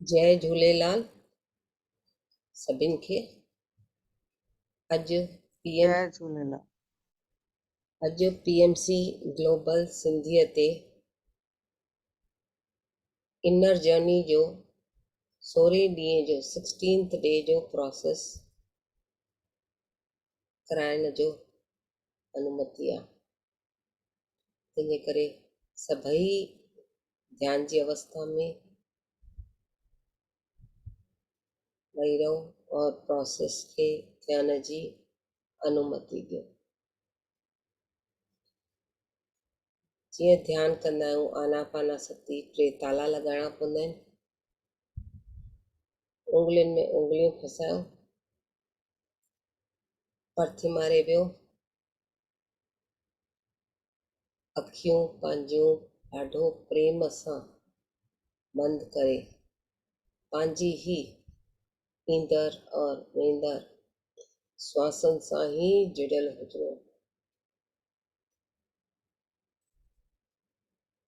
जय झूलेलाल सभिनि खे। अॼु जय झूलेलाल। PMC ग्लोबल सिंधीअ ते इनर जर्नी जो 16 ॾींहं जो 16th डे जो प्रोसेस कराइण जो अनुमति आहे। तंहिंजे करे सभई ध्यान जी अवस्था में वेही रहो और प्रोसेस खे थियण जी अनुमति ॾियो। जीअं ध्यानु कंदा आहियूं आनापानासती 3 ताला लॻाइणा पवंदा आहिनि। उंगलियुनि में उंगलियूं फसायो, पर्थ मारे वियो, अखियूं पंहिंजियूं ॾाढो प्रेम सां बंदि करे पंहिंजी ही ईंदड़ और वेंदड़ श्वासनि सां ही जुड़ियल हुजिणो।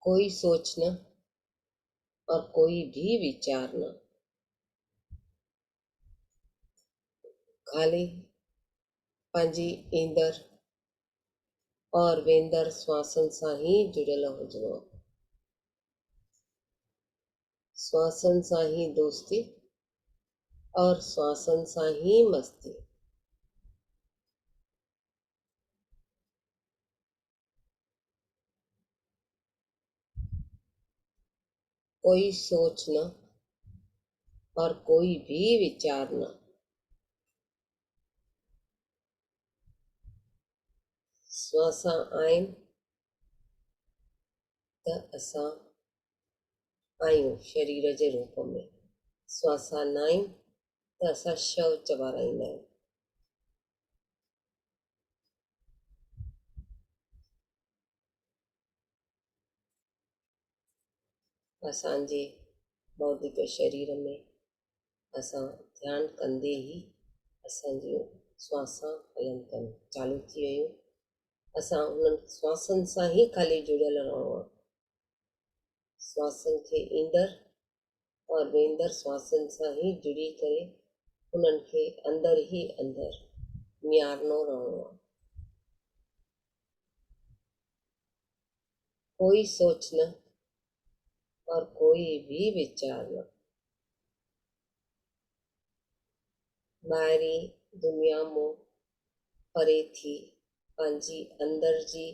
कोई सोच न और कोई भी विचार न, खाली पंहिंजी ईंदड़ और वेंदड़ श्वासनि सां ही जुड़ियल हुजिणो। श्वासनि सां ही दोस्ती और श्वासनि सां ही मस्ती। कोई सोच न और कोई भी विचार न, श्वासां आहिनि त असां आहियूं शरीर जे रूप में, श्वासां न आहिनि त असां शव चवाराईंदा आहियूं। असांजे भौतिक शरीर में असां ध्यानु कंदे ई असांजूं श्वासां हलनि कनि चालू थी वियूं। असां उन्हनि श्वासनि सां ई ख़ाली जुड़ियल रहणो आहे। श्वासनि खे ईंदड़ और वेंदड़ श्वासनि सां ई जुड़ी करे उन्हनि खे अंदरि ई अंदरि निहारणो रहणो आहे। कोई सोच न और कोई भी विचार न। ॿाहिरी दुनिया मां परे थी पंहिंजी अंदर जी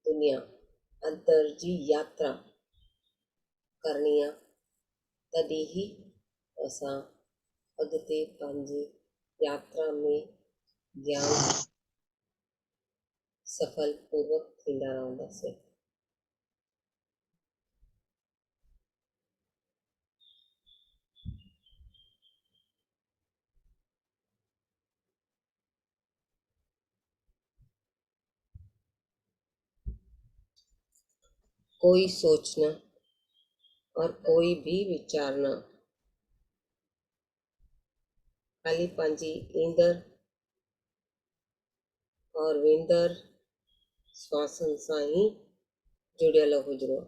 दुनिया, अंदर जी यात्रा करणी आहे, तॾहिं ई असां अॻिते पंहिंजी यात्रा में ध्यानु सफल पूर्वक थींदा रहंदासीं। कोई सोच न और कोई भी विचार न, खाली पंहिंजी ईंदड़ और वेंदड़ श्वासनि सां ई जुड़ियल हुजिणो।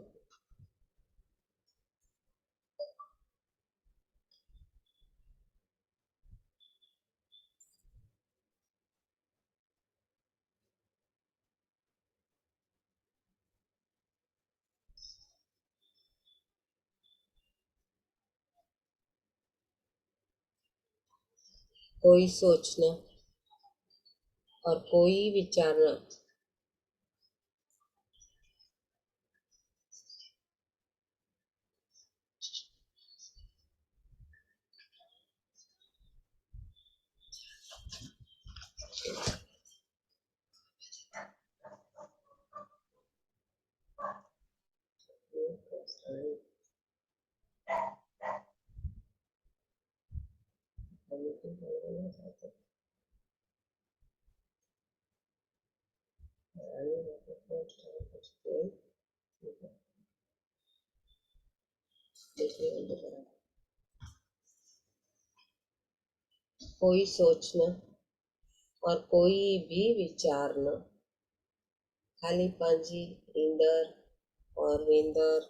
कोई सोच न और कोई विचार न, देखिए बंद करा। कोई सोच न और कोई भी विचार न, खाली पंहिंजी ईंदड़ और वेंदड़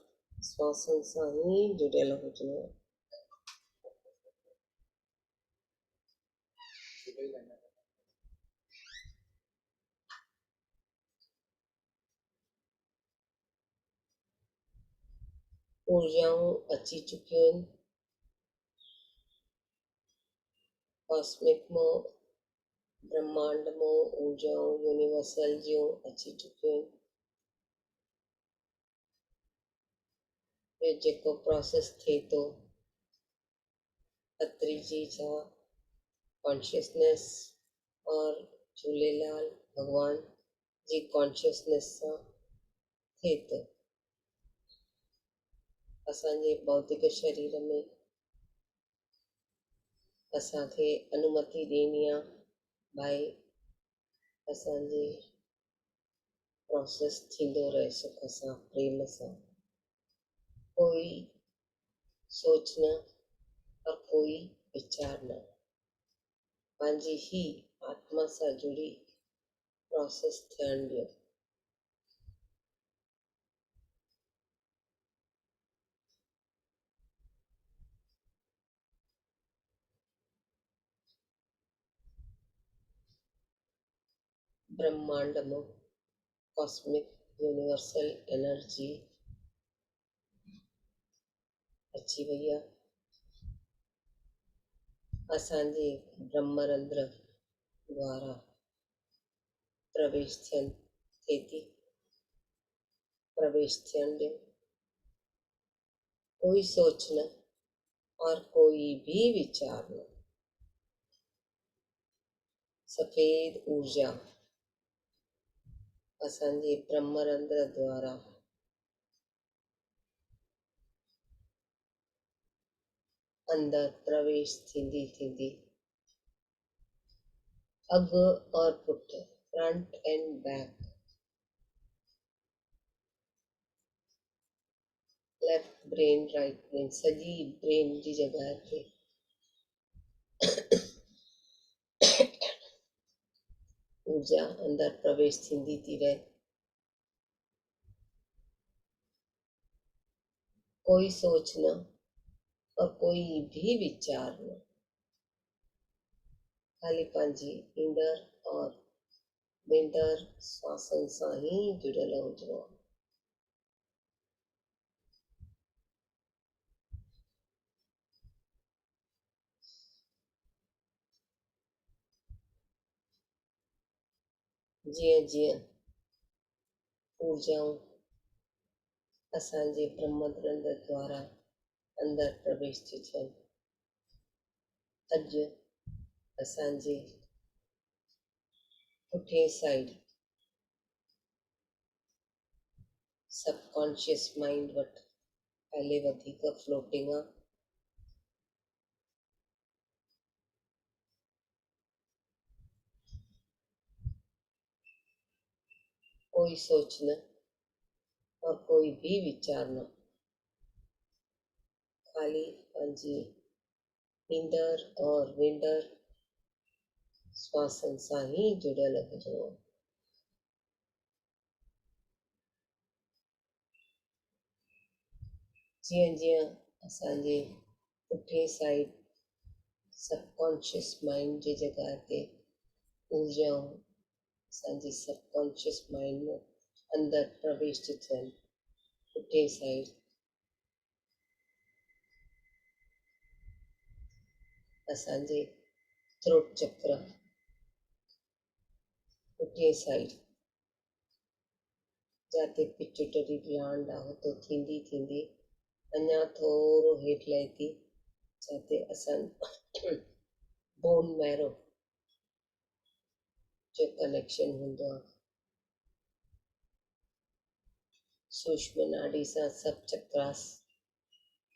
श्वासन सां ही जुड़ियल हुजिणो आहे। ऊर्जाऊं अची चुकियूं आहिनि, कॉस्मिक मां, ब्रह्मांड मां ऊर्जाऊं यूनिवर्सल जूं अची चुकियूं आहिनि। इहो जेको प्रोसेस थिए थो, पत्री जी जा कॉन्शियसनेस और झूलेलाल भॻवान जी कॉन्शियसनेस सां थिए थो। असांजे भौतिक शरीर में असांखे अनुमति ॾियणी आहे भाई असांजे प्रोसेस थींदो रहे सुख सां, प्रेम सां। कोई सोच न और कोई विचार न, पंहिंजी ही आत्मा सां जुड़ी प्रोसेस थियण ॾियो। ब्रह्मांड में कॉस्मिक यूनिवर्सल एनर्जी अची वई आहे। असांजे ब्रह्मरंध्र द्वारा प्रवेश थिए थी, प्रवेश थियण ॾियो। कोई सोच न और कोई भी विचार न, सफेद ऊर्जा असांजे ब्रह्मरंध्र द्वारा अंदर प्रवेश थींदी थींदी अॻु और पुठि, front end back, left brain right brain, सॼी ब्रेन जी जॻह ते ऊर्जा अंदर प्रवेश थींदी थी रहे। कोई सोच न और कोई भी विचार न, खाली पंहिंजी ईंदड़ और वेंदड़ श्वासन सां ही जुड़ियल हुजिणो आहे। जीअं जीअं ऊर्जाऊं असांजे ब्रह्मरंध्र द्वारा अंदर प्रवेश थी थियनि, अॼु असांजे पुठे साइड सबकॉन्शियस माइंड वटि पहले वधीक फ्लोटिंग आहे। कोई सोच न और कोई भी विचार न, खाली पंहिंजी ईंदड़ और वेंदड़ श्वासन सां ही जुड़ियल हुजिणो आहे। जीअं जीअं असांजे पुठे साइड सबकॉन्शियस माइंड जी जॻह ते ऊर्जाऊं असांजी सबकॉन्शियस माइंड में अंदर प्रवेश थी थियनि, पुठे साइड असांजे थ्रोट चक्र, पुठे साइड जाते पिट्यूटरी ग्लैंड आहे हुतो थींदी थींदी अञा थोरो हेठि लहे थी, जाते असां बोन मैरो जो कनेक्शन हूंदो आहे। सूक्ष्म नाड़ी सां सभु चक्रास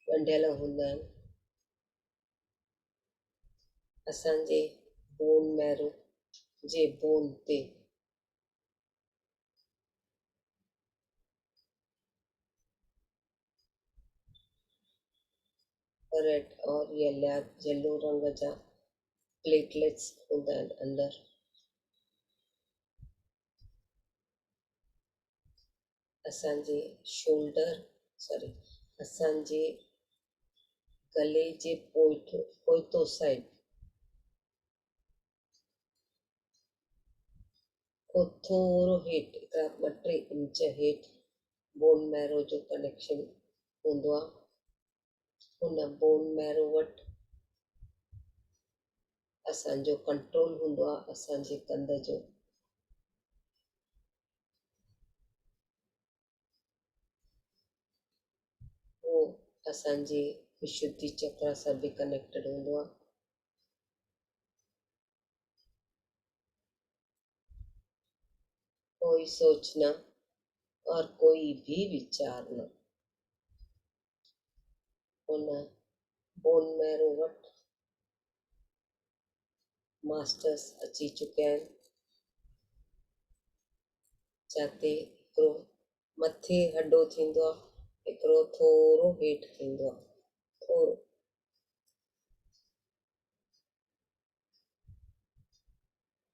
ॻंढियल हूंदा आहिनि। असांजे बोन मैरो जे बोन ते रेड और येलो रंग जा प्लेटलेट्स हूंदा आहिनि अंदरि। असांजे असांजे गले जे पोइतो साइड को थोरो हेठि हिकिड़ा 2-3 इंच हेठि बोन मैरो जो कनेक्शन हूंदो आहे। हुन बोन मैरो वटि असांजो कंट्रोल हूंदो आहे असांजे कंध जो। उहो असांजे विशुद्धि चक्र सां बि कनेक्टेड हूंदो आहे। कोई सोच न और कोई भी विचार न। हुन बोन मैरो वटि मास्टर्स अची चुकिया आहिनि, जिते हिकिड़ो मथे हॾो थींदो आहे, हिकिड़ो थोरो हेठि थींदो आहे, थोरो।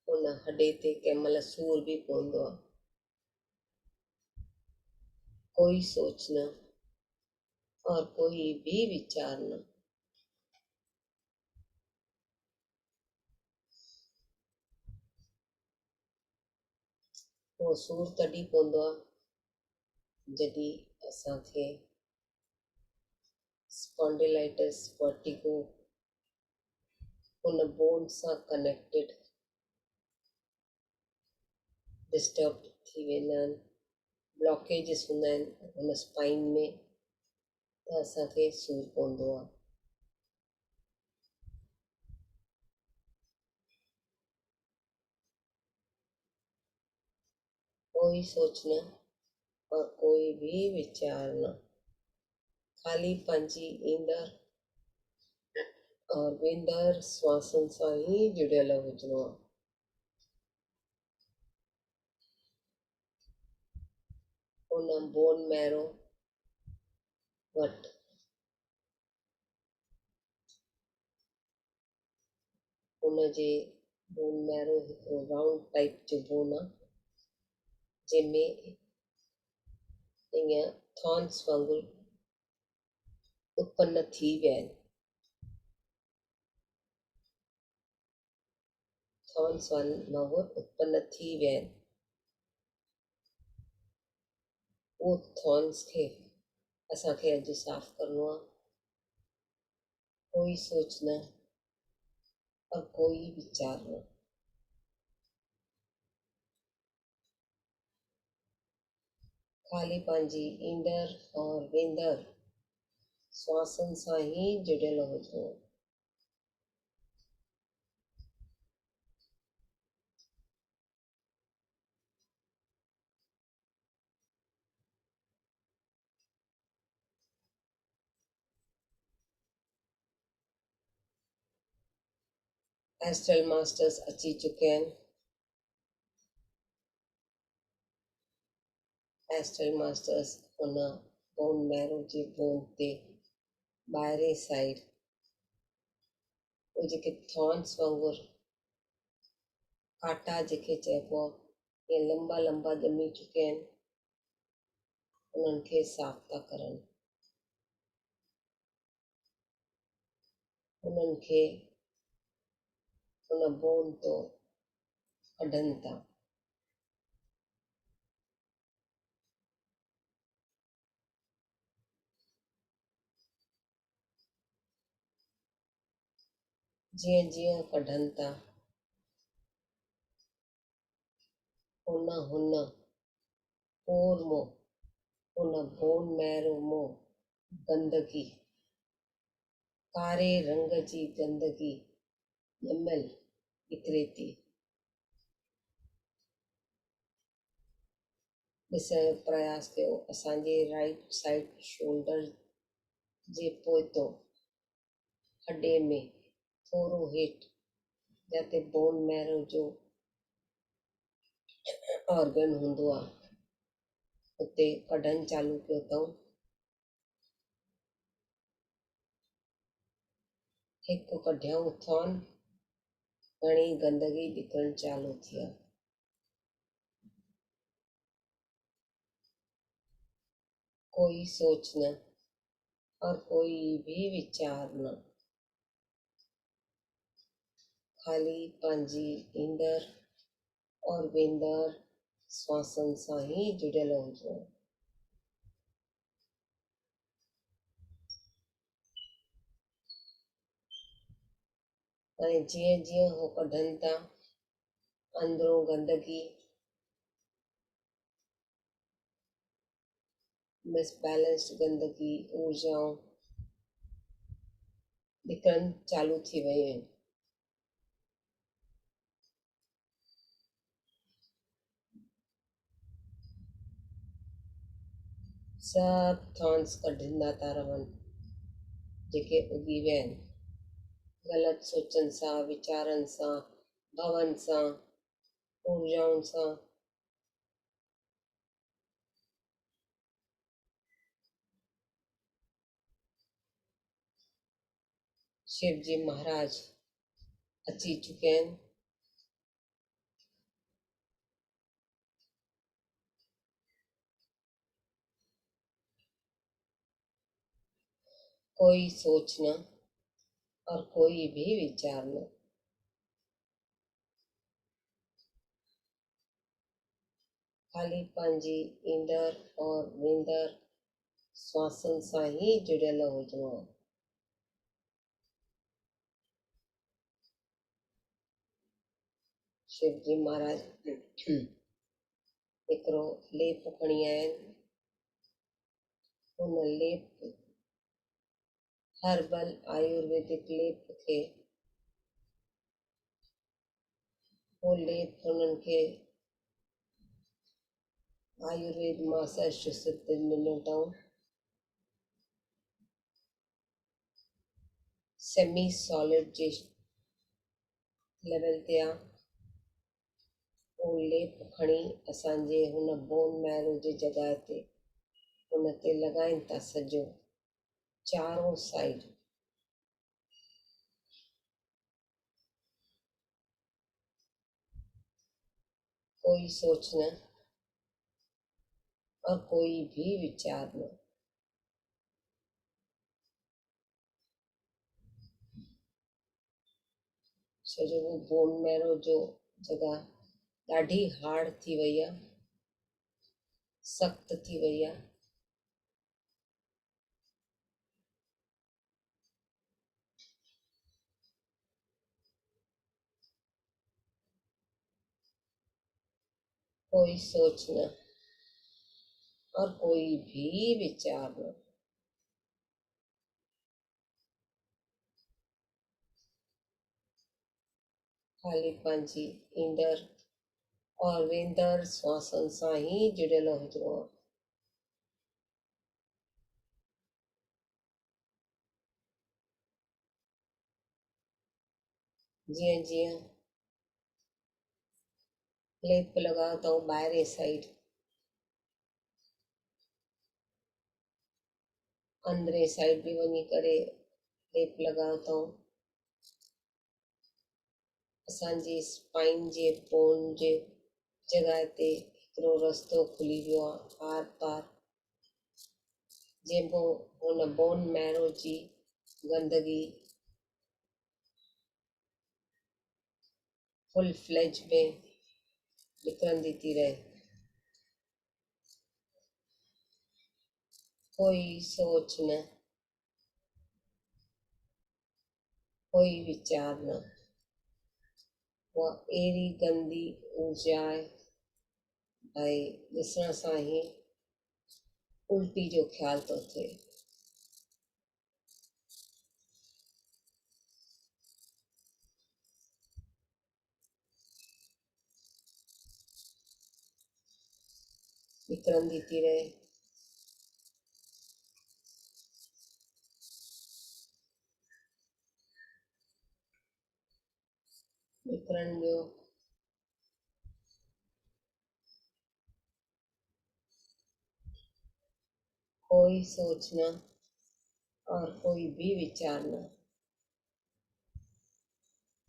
हुन हॾे ते कंहिं महिल सूर बि पवंदो आहे। कोई सोच न और कोई भी विचार न। उहो सूर तॾहिं पवंदो आहे जॾहिं असांखे स्पॉन्डिलाइटिस वर्टिगो हुन बोन सां कनेक्टेड डिस्टर्ब थी वेंदा आहिनि, ब्लॉकेजिस हूंदा आहिनि हुन स्पाइन में, त असांखे सूर पवंदो आहे। कोई सोच न और कोई भी विचार न। खाली पंहिंजी ईंदड़ और वेंदड़ श्वासनि सां ई जुड़ियल हुजिणो आहे। हुन बोन मैरो वटि हुनजे बोन मैरो हिकिड़ो राउंड टाइप जो बोन आहे, जंहिंमें ईअं थॉर्न्स वांगुरु उत्पन्न थी विया आहिनि। थॉर्न्स वांगुरु उत्पन्न थी विया आहिनि। उहो थॉर्न्स खे असांखे अॼु साफ़ करिणो आहे। कोई सोच न और कोई विचार न। खाली पंहिंजी ईंदड़ और वेंदड़ श्वासनि सां ई जुड़ियल हुजिणो आहे। एस्ट्रल मास्टर्स अची चुकिया आहिनि। एस्ट्रल मास्टर्स हुन बोन मैरो जे बोन ते ॿाहिरे साइड उहे जेके थॉर्न्स वांगुरु कांटा जेके चइबो आहे, इहे लंबा लंबा ॼमी चुकिया आहिनि, उन्हनि खे साफ़ था करनि। उन्हनि खे हुन बोन तो कढनि था। जीअं जीअं कढनि था, हुन पोर मों, हुन बोन मैरो मों गंदगी, कारे रंग जी गंदगी ॼमियल निकिरे थी। ॾिसण जो प्रयास कयो। असांजे राइट साइड शोल्डर जे पोइतो हॾे में थोरो हेठि जिते बोन मैरो जो ऑर्गन हूंदो आहे, उते कढणु चालू कयो अथऊं। हिकु कढियऊं थॉन, घणी गंदगी निकिरण चालू थी आहे। कोई सोच न और कोई भी विचार न, खाली पंहिंजी ईंदड़ और वेंदड़ श्वासन सां ही जुड़ियल हुजिणो। हाणे जीअं जीअं हो कढनि था अंदरूं गंदगी, मिसबैलेंस्ड गंदगी, ऊर्जाऊं निकिरण चालू थी वियूं आहिनि। सभु थॉन्स कढंदा था रहनि जेके उगी विया आहिनि, ग़लति सोचनि सां, वीचारनि सां, भवनि सां, ऊर्जाउनि सां। शिव जी महाराज अची चुकिया आहिनि। कोई सोच न और कोई भी विचार न, खाली पंहिंजी ईंदड़ और वेंदड़ श्वासन सां ही जुड़ियल हुजिणो आहे। शिव जी महाराज हिकिड़ो लेप खणी आया आहिनि। हुन लेप, हर्बल आयुर्वेदिक लेप खे, वो लेप हुननि खे आयुर्वेद मां सर्श सिद्ध ॾिनो अथऊं। सेमी सॉलिड जे लेवल ते आहे। उहो लेप खणी असांजे हुन बोन मैरो जे जॻह ते हुन ते लॻाइनि था सॼो चारों साइड। कोई सोच न और कोई भी विचार न, छो जो वो बोन मैरो जो जॻह ॾाढी हार्ड थी वई आहे, सख़्तु थी वई आहे। कोई सोच न और कोई भी विचार न, खाली पंहिंजी ईंदड़ और वेंदड़ श्वासन सां ही जुड़ियल हुजिणो आहे। जीअं जीअं लेप लॻायो अथऊं ॿाहिरे साइड, अंदरे साइड बि वञी करे लेप लॻायो अथऊं। असांजी स्पाइन जे बोन जे जॻह ते हिकिड़ो रस्तो खुली वियो आहे आर पार, जंहिंमें हुन बोन मैरो जी गंदगी फुल फ्लैज में निकिरंदी थी रहे। कोई सोच न, कोई विचार न, उहा अहिड़ी गंदी ऊर्जा आहे भाई ॾिसण सां ही उल्टी जो ख़्यालु थो थिए। निकिरंदी थी रहे। निकिरण ॾियो। कोई सोच न और कोई भी विचार न,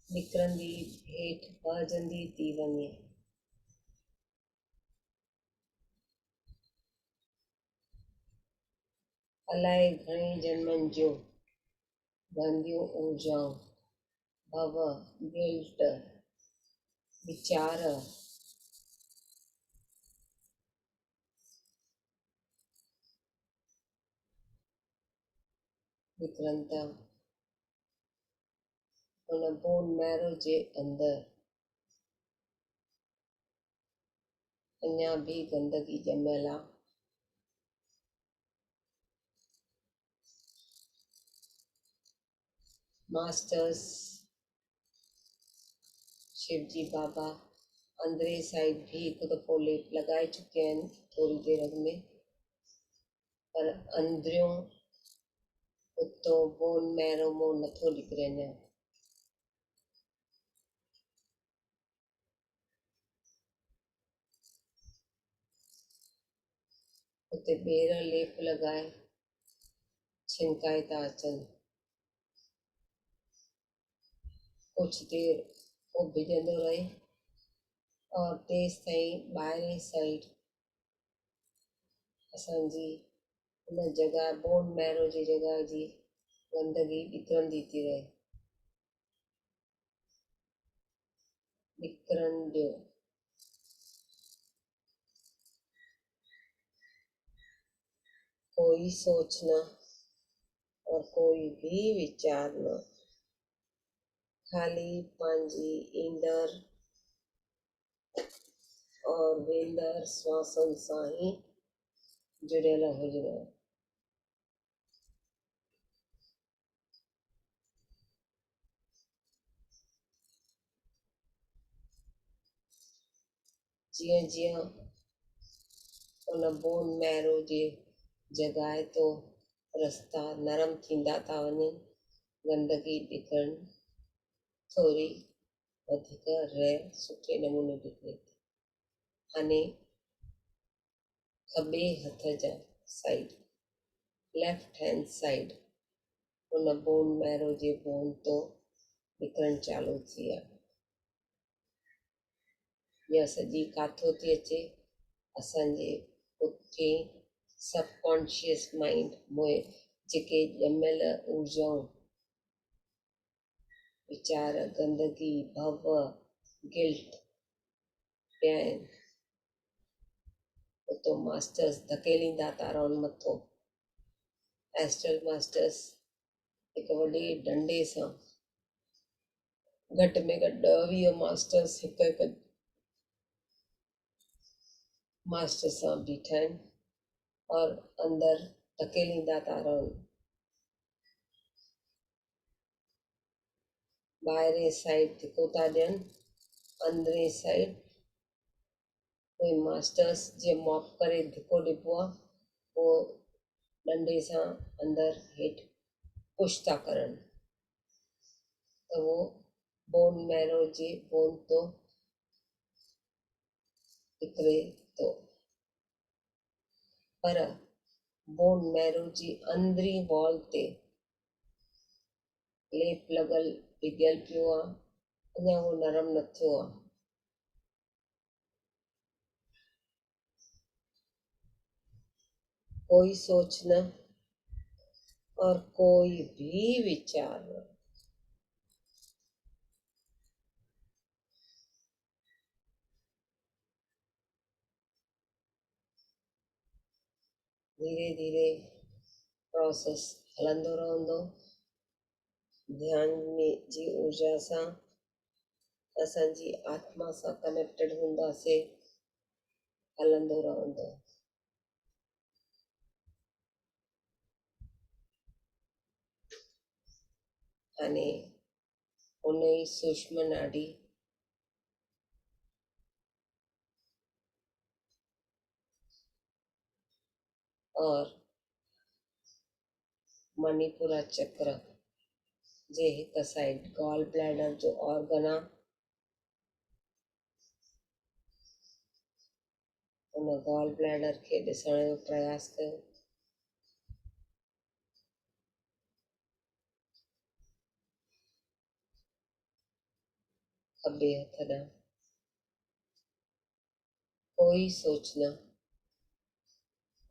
निकिरंदी हेठि बहिजंदी थी वञे। अलाए घणे जन्मनि जूं बंदियूं ऊर्जाऊं, भव गिल्ट वीचार निकिरनि था। उन बोन मैरो जे अंदरि अञा बि गंदगी ॼमियल आहे। मास्टर्स शिवजी बाबा अंदरे साइड भी हिकु दफ़ो लेप लॻाए चुकिया आहिनि थोरी देरि में, पर अंदरियों उतो बोन मैरो मों नथो निकिरे अञा। उते ॿेर लेप लॻाए छिनकाए था अचनि। कुझु देरि उहो भिॼंदो रहे और तेसि ताईं ॿाहिरि साइड असांजी हुन जॻह बोन मैरो जी जॻह जी गंदगी निकिरंदी थी रहे। निकिरनि ॾियो। कोई सोच न और कोई भी विचार न, खाली पंहिंजी ईंदड़ और वेंदड़ श्वासनि सां ई जुड़ियल हुजिणो। जीअं जीअं उन बोन मैरो जे जॻहि तो रस्ता नरम थींदा था वञनि, गंदगी निकिरनि थोरी वधीक रहे सुठे नमूने निकिरे थी। हाणे खॿे हथ जा साइड, लेफ्ट हैंड साइड उन बोन मैरो जे बोन तो निकिरणु चालू थी आहे। इहा सॼी काथो थी अचे, असांजे पुठिए सबकॉन्शियस माइंड मोए जेके ॼमियल ऊर्जाऊं वीचार गंदगी भव गिल्ट पिया आहिनि, उतो मास्टर्स धकेलींदा था रहनि मथो। एस्ट्रल मास्टर्स हिकु वॾे डंडे सां, घटि में घटि 10-20 मास्टर्स हिकु हिकु मास्टर सां बीठा आहिनि और अंदरि धकेलींदा था रहनि। ॿाहिरि साइड धिको था ॾियनि, अंदरे साइड कोई मास्टर्स जीअं मॉप करे धिको ॾिबो आहे, उहो डंडे सां अंदरि हेठि पुश था करनि त उहो बोन मैरो जे बोन तो निकिरे थो। पर बोन मैरो जी अंदरी वॉल ते लेप लॻल पिघल पियो आहे, अञा उहो नरम न थियो आहे। कोई सोच न और कोई भी विचार न। धीरे धीरे प्रोसेस हलंदो रहंदो। ध्यान में जी ऊर्जा सां असांजी आत्मा सां कनेक्टेड हूंदासीं, हलंदो रहंदो। हाणे उन ई सूक्ष्म नाडी और मणिपुरा चक्र जे हिकु साइड गॉल ब्लैडर जो ऑर्गन आहे, उन गॉल ब्लैडर खे ॾिसण जो प्रयास कयो। खब्बे हथ ॾांहुं कोई सोचना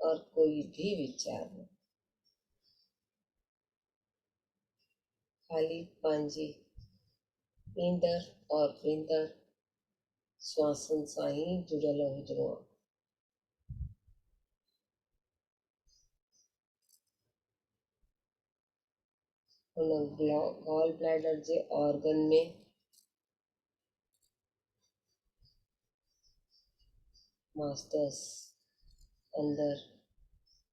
और कोई भी विचार न, ख़ाली पंहिंजी ईंदड़ और वेंदड़ श्वासनि सां ई जुड़ियल हुजिणो आहे। हुन गॉल ब्लैडर जे ऑर्गन में मास्टर्स अंदर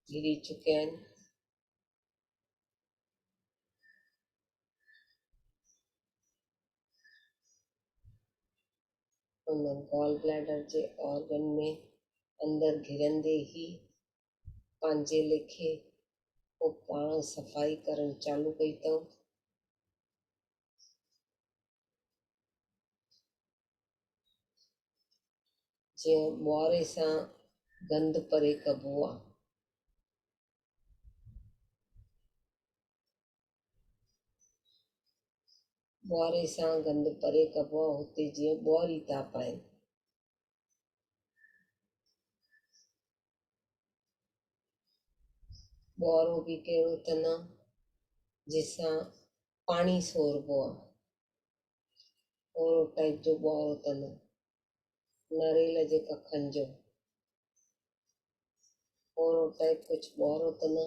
घिरी चुकिया आहिनि। हुन गॉल ब्लैडर जे ऑर्गन में अंदर घिरंदे ही पंहिंजे लेखे पोइ पाण सफ़ाई करणु चालू कई अथऊं। जीअं ॿुआरे सां गंद परे कबो आहे, ॿुआरे सां गंद परे कबो आहे, हुते जीअं ॿुआरी था पाइनि। ॿुआरो बि कहिड़ो अथनि जंहिंसां पाणी सोरबो आहे, ओहिड़ो टाइप जो ॿुआरो अथनि। नारेल जे कखनि जो ओहिड़ो टाइप कुझु ॿुआरो अथनि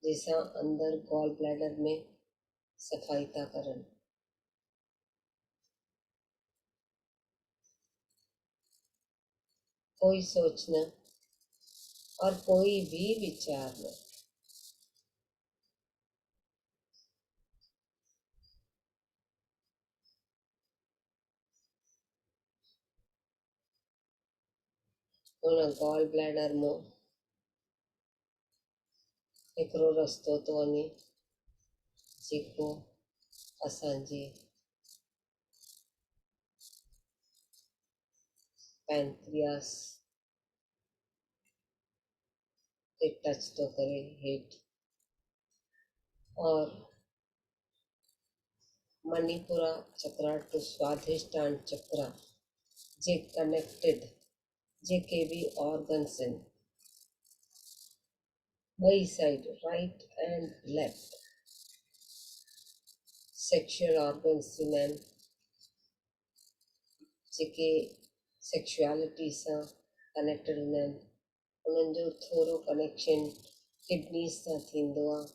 जंहिंसां अंदरि गॉल ब्लैडर में सफ़ाई था करनि। कोई सोच न और कोई भी विचार न, हुन गॉल ब्लैडर मां हिकिड़ो रस्तो थो वञे जेको असांजे पैंक्रियास ते टच थो करे हेठि और मणिपुरा चक्रा टू स्वाधिष्ठान चक्रा जे कनेक्टेड जेके बि ऑर्गन्स आहिनि, ॿई side right and left sexual organs थींदा आहिनि जेके सेक्शुअलिटी सां कनेक्टेड हूंदा आहिनि। उन्हनि जो थोरो कनेक्शन किडनीस सां थींदो आहे,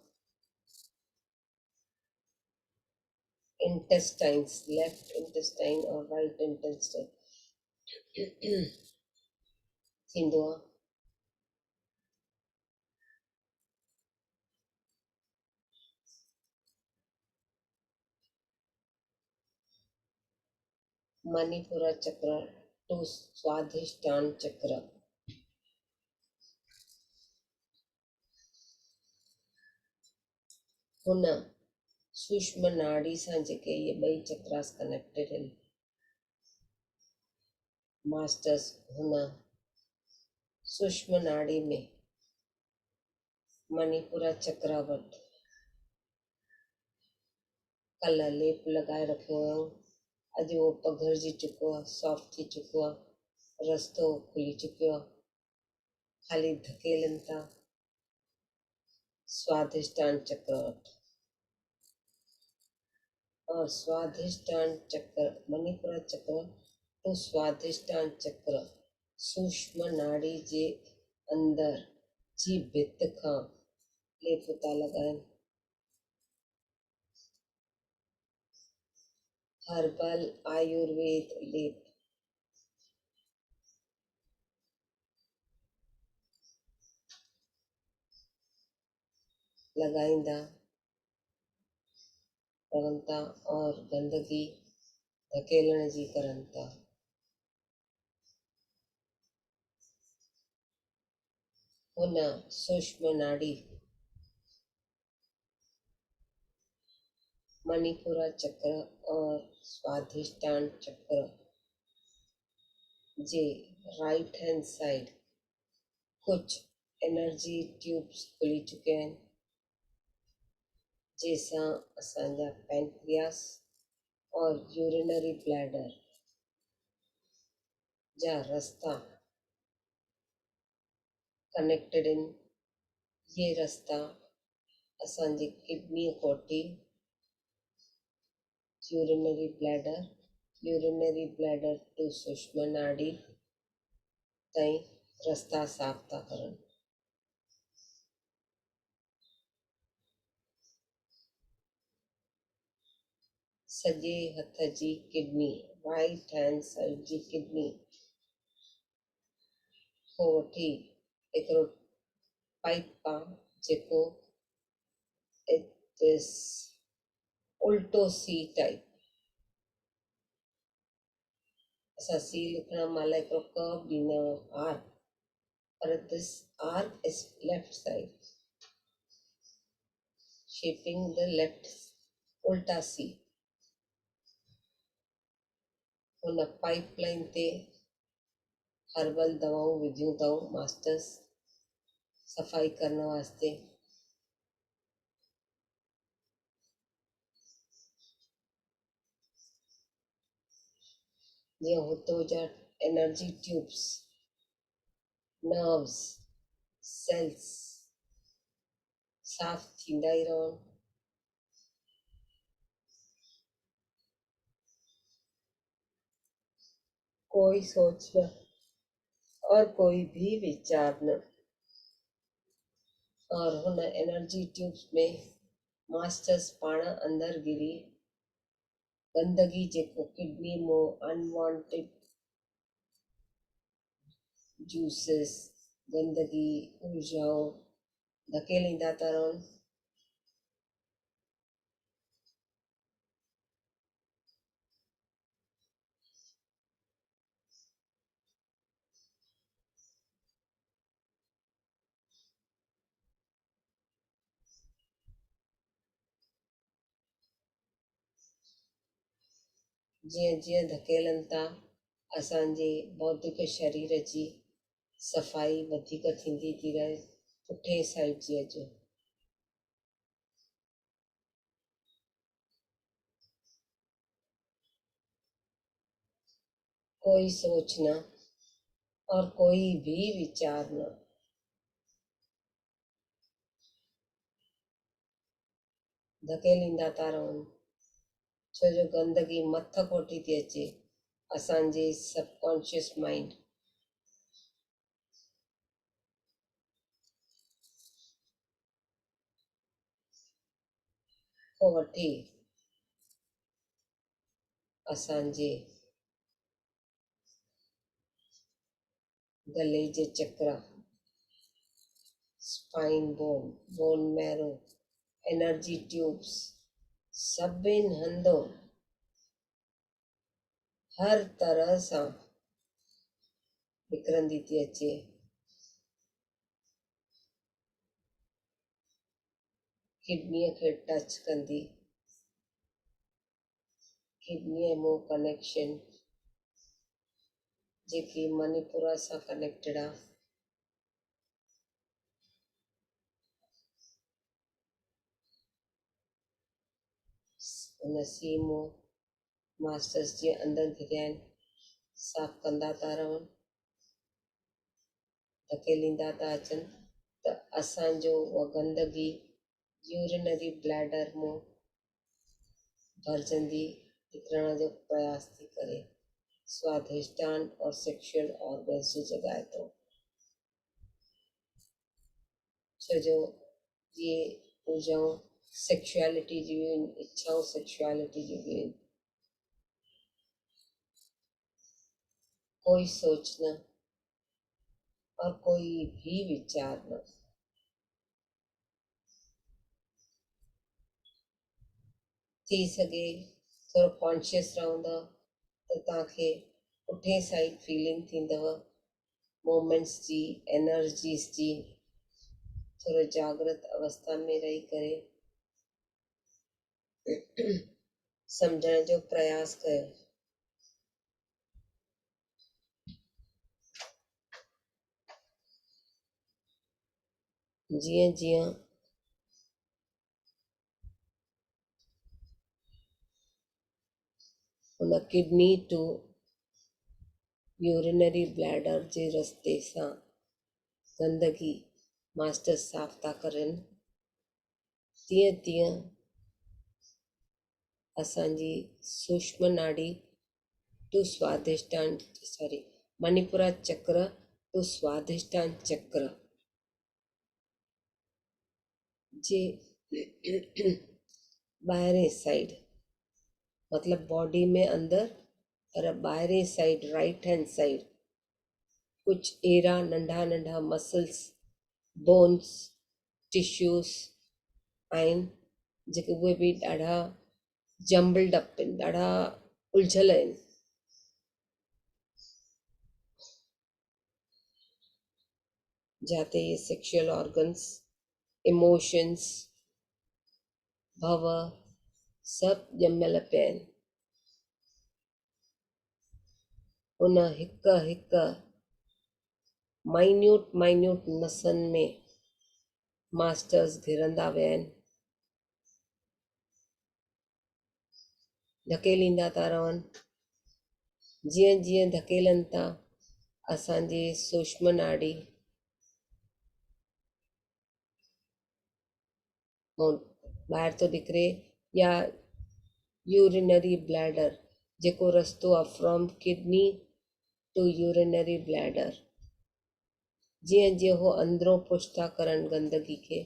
इंटेस्टाइन्स लेफ्ट इंटेस्टाइन और राइट इंटेस्टाइन थींदो आहे। मणिपुरा चक्र टू स्वाधिष्ठान चक्र हुन सूक्ष्म नाड़ी सां जेके इहे ॿई चक्रास कनेक्टेड आहिनि, मास्टर्स हुन सूक्ष्म नाड़ी में मणिपुरा चक्र वटि कल्ह लेप लॻाए रखियो हुयो। अॼु उहो पघिरजी चुको आहे, सॉफ्ट थी चुको आहे, रस्तो खुली चुकियो आहे, ख़ाली धकेलनि था स्वाधिष्ठान चक्र वटि। और स्वाधिष्ठान चक्र मणिपुरा चक्र तो स्वाधिष्ठान चक्र सूक्ष्म नाड़ी जे अंदर जी भित खां लेप था लॻाइनि। हर्बल आयुर्वेद लेप लगाईंदा रहनि था और गंदगी धकेलण जी करनि था। हुन सूक्ष्म नाड़ी मणिपुरा चक्र और स्वाधिष्ठान चक्र जे राइट हैंड साइड कुछ एनर्जी ट्यूब्स खुली चुकिया आहिनि जंहिंसां असांजा पैंक्रियास और यूरिनरी ब्लैडर जा रस्ता कनेक्टेड इन, ये रस्ता असांजी किडनी कोठी, यूरिनरी ब्लैडर टू सूक्ष्म नाड़ी ताईं रस्ता साफ़ था करनि। सॼे हथ जी किडनी, राइट हैंड साइड जी किडनी खां वठी हिकिड़ो पाइप आहे जेको इस उल्टो सी टाइप, असां सी लिखण महिल हिकिड़ो कर्व ॾींदा आहियूं आर्क, पर this arc is left side shaping the left उल्टा सी। हुन पाइप लाइन ते हर्बल दवाऊं विधियूं अथऊं मास्टर्स सफ़ाई करण वास्ते। जीअं हुतो जा एनर्जी ट्यूब्स, नर्व्स, सेल्स साफ़ थींदा ई रहनि। कोई सोच न और कोई भी विचार न, और हुन एनर्जी ट्यूब्स में मास्टर्स पाण अंदरि गिरी गंदगी जेको किडनी मां अनवांटेड जूसेस, गंदगी, ऊर्जाऊं धकेलींदा था रहनि। जीअं जीअं धकेलनि था असांजे भौतिक शरीर जी सफ़ाई वधीक थींदी थी रहे। पुठे साइड जी अचो, कोई सोच न और कोई भी विचार न, धकेलींदा था रहनि छो जो गंदगी मथ कोठी थी अचे असांजे सबकॉन्शियस माइंड। खां वठी असांजे गले जे चक्र, spine bone marrow, energy tubes सभिनि हंधों हर तरह सां निकिरंदी थी अचे। किडनीअ खे टच कंदी, किडनीअ मां कनेक्शन जेकी मणिपुरा सां कनेक्टेड आहे, उन सी मां मास्टर्स जीअं अंदरि घिरिया आहिनि साफ़ कंदा था रहनि, धकेलींदा था अचनि त असांजो उहा गंदगी यूरिनरी ब्लैडर मां भरजंदी निकिरण जो प्रयास थी करे स्वाधिष्ठान और सेक्शुअल ऑर्गन्स जी जॻाए थो। छो जो ये ऊर्जाऊं सेक्शुअलिटी जी हुयूं, इच्छाऊं सेक्शुअलिटी जी हुयूं। कोई सोच न और कोई भी विचार न, थी सघे थोरो कॉन्शियस रहंदा त तव्हांखे पुठे साइड फीलिंग थींदव मोमेंट्स जी, एनर्जीस जी। थोरो जागृत अवस्था में रही करे सम्झण जो प्रयास कयो। जीअं जीअं हुन किडनी टू यूरिनरी ब्लैडर जे रस्ते सां गंदगी मास्टर साफ़ था करनि, तीअं तीअं असांजी सूक्ष्म नाड़ी टू स्वाधिष्ठान मणिपुरा चक्र टू स्वाधिष्ठान चक्र जे ॿाहिरें साइड मतलब बॉडी में अंदर पर ॿाहिरें साइड राइट हैंड साइड कुछ एरा नंढा नंढा मसल्स बोन्स टिश्यूज़ आहिनि जेके उहे बि ॾाढा जम्बल्ड अप आहिनि, ॾाढा उलझल आहिनि। जाते ये सेक्शुअल ऑर्गन्स इमोशंस भव सभु ॼमियल पिया आहिनि। उन हिकु हिकु माइन्यूट माइन्यूट नसनि में मास्टर्स घिरंदा विया आहिनि, धकेलींदा था रहनि। जीअं जीअं धकेलनि था असांजी सूक्ष्म नाड़ी ॿाहिरि थो निकिरे, या यूरिनरी ब्लैडर जेको रस्तो आहे from kidney to urinary bladder, जीअं जीअं उहो अंदरों पुश था करनि गंदगी खे,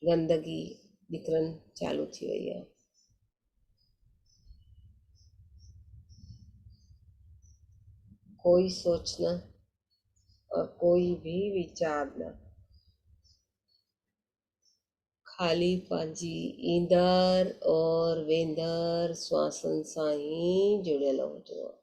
गंदगी निकिरनि चालू थी वई आहे। कोई सोच न और कोई भी विचार न, खाली पंहिंजी ईंदड़ और वेंदड़ श्वासनि सां ई जुड़ियल हुजिणो आहे।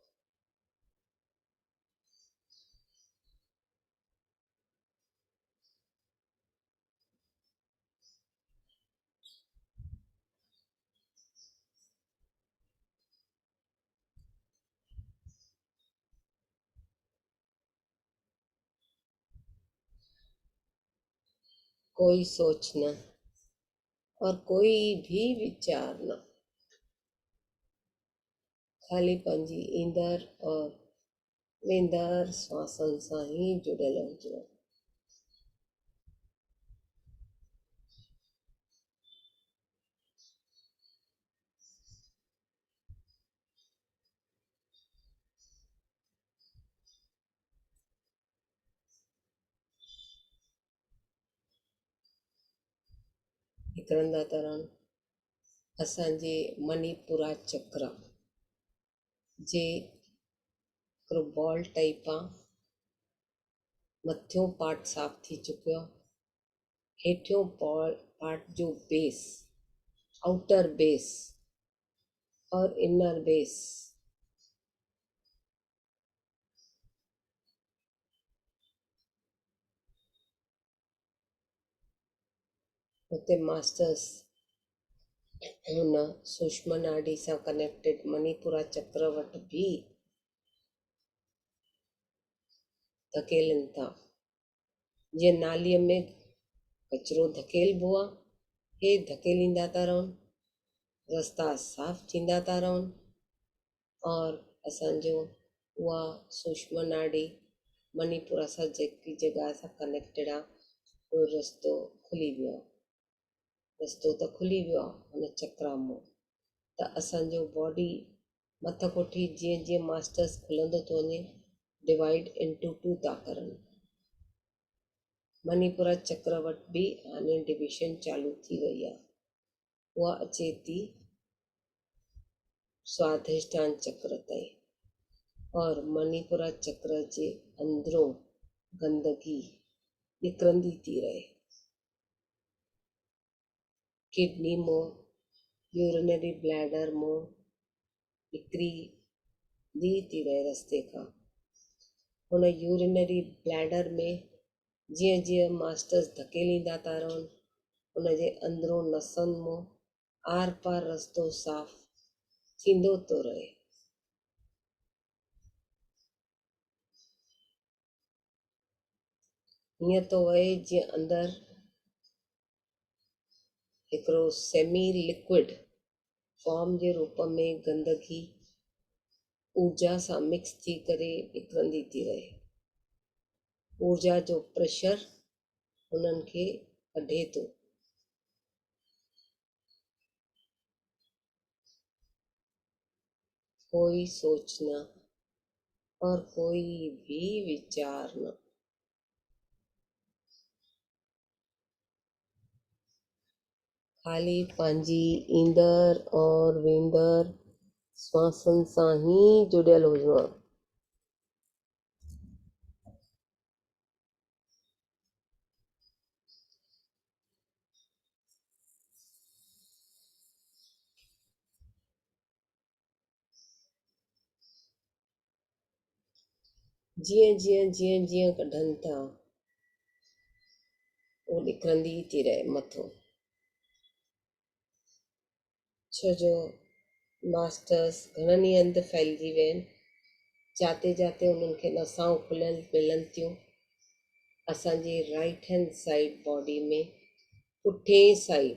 कोई सोच न और कोई भी विचार न, खाली पंहिंजी ईंदड़ और वेंदड़ श्वासनि सां ई जुड़ियल हुजिणो। निकिरंदा था रहनि। असांजे मणिपुरा चक्र जे हिकिड़ो बॉल टाइप आहे, मथियों पार्ट साफ़ थी चुकियो आहे, हेठियों पार्ट जो बेस, आउटर बेस और इनर बेस उते मास्टर्स हुन सूक्ष्म नाड़ी सां कनेक्टेड मणिपुरा चक्र वटि बि धकेलनि था। जीअं नालीअ में कचिरो धकेलबो आहे, हे धकेलींदा था रहनि, रस्ता साफ़ थींदा था रहनि और असांजो उहा सूक्ष्म नाड़ी मणिपुरा सां जेकी जॻह सां कनेक्टेड आहे उहो रस्तो खुली वियो आहे। रस्तो त खुली वियो आहे हुन चक्रा मां, त असांजो बॉडी मथक उठी जीअं जीअं मास्टर्स खुलंदो थो वञे डिवाइड इंटू टू था करनि। मणिपुरा चक्र वटि बि हाणे डिविजन चालू थी वई आहे, उहा अचे थी स्वाधिष्ठान चक्र ताईं और मणिपुरा चक्र जे अंदरों गंदगी निकिरंदी थी रहे। किडनी मां यूरिनरी ब्लैडर मां निकिरी थी रहे रस्ते खां। हुन यूरिनरी ब्लैडर में जीअं जीअं मास्टर्स धकेलींदा था रहनि, उनजे अंदरों नसनि मां आर पार रस्तो साफ़ थींदो थो रहे। हीअं थो वहे जीअं अंदरि हिकिड़ो सेमी लिक्विड फॉर्म जे रूप में गंदगी ऊर्जा सां मिक्स थी करे निकिरंदी थी रहे। ऊर्जा जो प्रेशर उन्हनि खे कढे थो। कोई सोच न और कोई भी विचार न। खाली पंहिंजी ईंदड़ और वेंदड़ श्वासन सां ही जुड़ियल हुजिणो आहे। जीअं जीअं जीअं जीअं कढनि था उहो निकिरंदी थी रहे मथो। छो जो मास्टर्स घणनि ई हंधि फैलिजी विया आहिनि। जाते जाते उन्हनि खे नसाऊं खुलियल मिलनि थियूं। असांजी राइट हैंड साइड बॉडी में पुठे साइड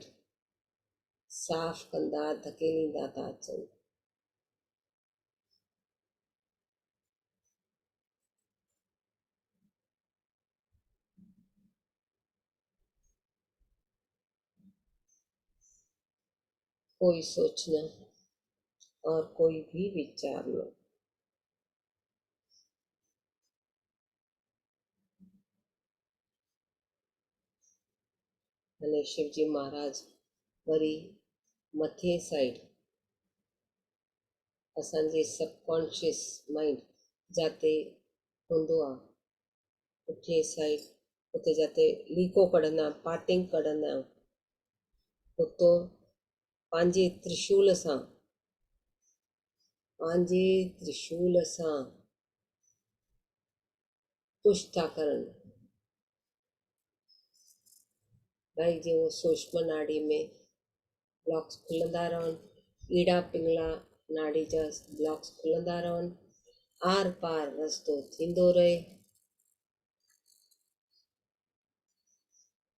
साफ़ कंदा धकेलींदा था अचनि। कोई सोच न और कोई भी विचार न। अने शिवजी महाराज वरी मथे साइड असांजे सबकॉन्शियस माइंड जाते हूंदो आहे, पुठे साइड उते जाते लीको कढंदा आहियूं, पार्टिंग कढंदा आहियूं, उतो पंहिंजे त्रिशूल सां पुश था करनि। भाई जीअं सूक्ष्म नाड़ी में ब्लॉक्स खुलंदा रहनि, ईड़ा पिंगला नाड़ी जा ब्लॉक्स खुलंदा रहनि, आर पार रस्तो थींदो रहे।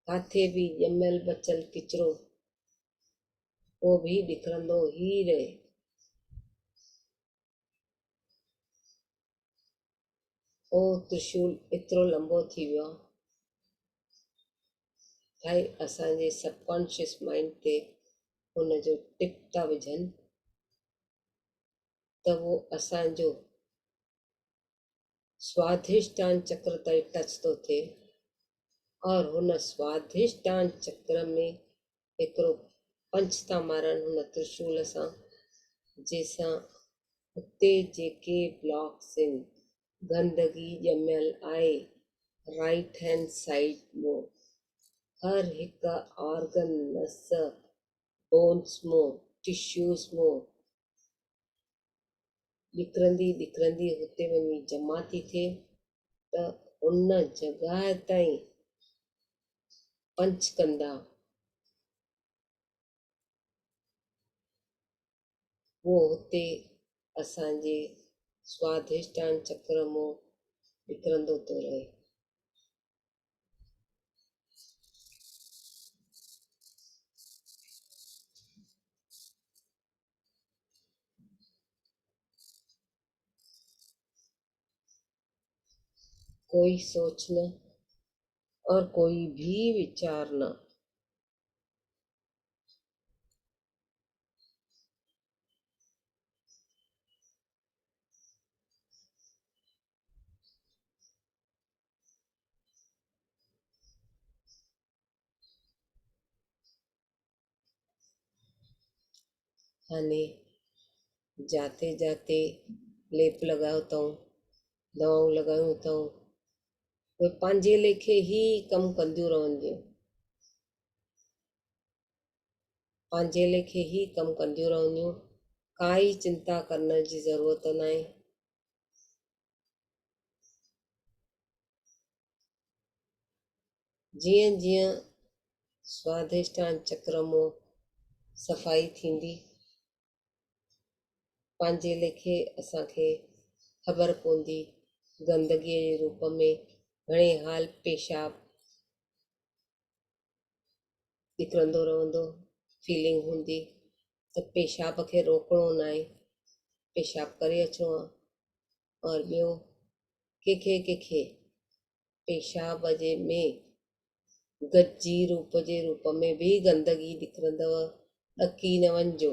काथे बि ॼमियल बचियल किचिरो उहो बि निकिरंदो ई रहे। ओ त्रिशूल एतिरो लंबो थी वियो आहे भाई असांजे सबकॉन्शियस माइंड ते हुनजो टिप था विझनि त उहो असांजो स्वाधिष्ठान चक्र ताईं टच थो थिए और हुन स्वाधिष्ठान चक्र में हिकिड़ो पंच था मारनि हुन त्रिशूल सां, जंहिंसां हुते जेके ब्लॉक्स आहिनि, गंदगी ॼमियल आहे राइट हैंड साइड में, हर हिकु ऑर्गन नस बोन्स मां टिश्यूज़ मां निकिरंदी हुते वञी जमा थी थिए त उन जॻह ताईं पंच कंदा उहो हुते असांजे स्वाधिष्ठान चक्र मां निकिरंदो थो रहे। कोई सोच न और कोई भी विचार न। हाणे जाते जाते लेप लॻायो अथऊं, दवाऊं लॻायूं अथऊं, उहे पंहिंजे लेखे ई कमु कंदियूं रहंदियूं, पंहिंजे लेखे ई कमु कंदियूं रहंदियूं। काई चिंता करण जी ज़रूरत न आहे। जीअं जीअं स्वाधिष्ठान चक्र मां सफ़ाई थींदी, पंहिंजे लेखे असांखे ख़बर पवंदी गंदगीअ जे रूप में घणे हाल पेशाब निकिरंदो रहंदो। फीलिंग हूंदी त पेशाब खे रोकिणो न आहे, पेशाब करे अचिणो आहे। और ॿियो कंहिंखे पेशाब जे में गजी रूप जे रूप में भी गंदगी निकिरंदव, ॾकी न वञिजो।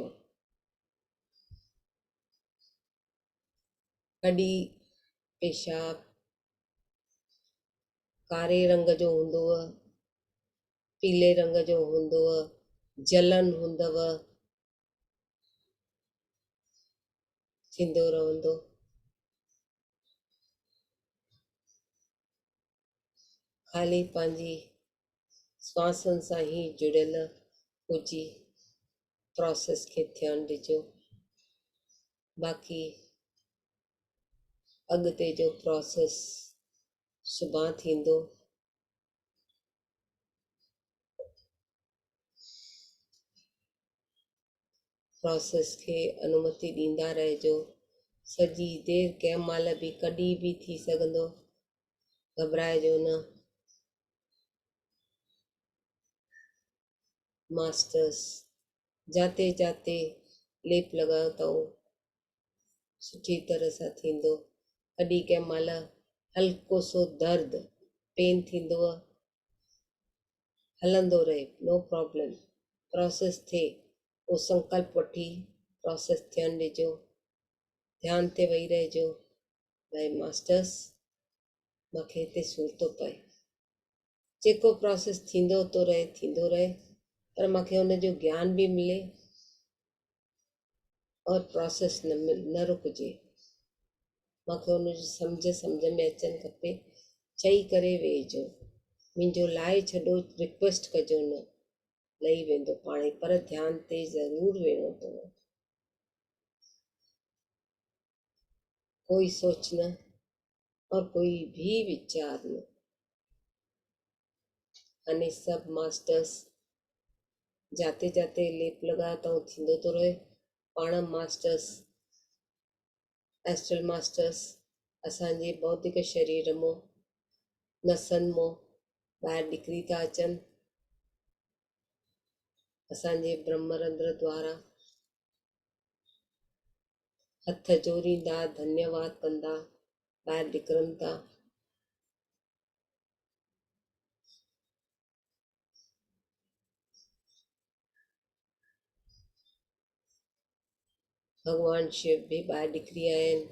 कॾहिं पेशाब कारे रंग जो हूंदव, पीले रंग जो हूंदव, जलन हूंदव, थींदो रहंदो। ख़ाली पंहिंजी श्वासनि सां ई जुड़ियल हुजी प्रोसेस खे ध्यानु ॾिजो। बाक़ी अॻिते जो प्रोसेस सुभाणे थींदो। प्रोसेस खे अनुमति ॾींदा रहिजो। सॼी देरि कंहिं महिल बि कॾहिं बि थी सघंदो, घबराइजो न। मास्टर्स जाते जाते लेप लॻायो अथऊं, सुठी तरह सां थींदो। कॾहिं कंहिं महिल हल्को सो दर्द पेन थींदो, हलंदो रहे, नो प्रॉब्लम। प्रोसेस थिए, पोइ संकल्प वठी प्रोसेस थियणु ॾिजो। ध्यान ते वेही रहिजो, भाई मास्टर्स मूंखे हिते सूर थो पए। जेको प्रोसेस थींदो थो रहे थींदो रहे, पर मूंखे हुनजो ज्ञान बि मिले और प्रोसेस न रुकिजे। मूंखे हुनजी सम्झ में अचणु खपे। चई करे वेहिजो, मुंहिंजो लाइ छॾो, रिक्वेस्ट कजो न, लही वेंदो पाणे, पर ध्यान ते ज़रूरु वेहणो अथव। कोई सोच न और कोई भी विचार न। अने सब मास्टर्स जाते जाते लेप लॻायो अथऊं, थींदो थो रहे। पाण मास्टर्स, एस्ट्रल मास्टर्स असांजे भौतिक शरीर मां, नसनि मां ॿाहिरि निकिरी था अचनि। असांजे ब्रह्मरंध्र द्वारा हथ जोड़ींदा, धन्यवाद कंदा ॿाहिरि निकिरनि था। भगवान शिव भी ॿाहिरि निकिरी आया आहिनि।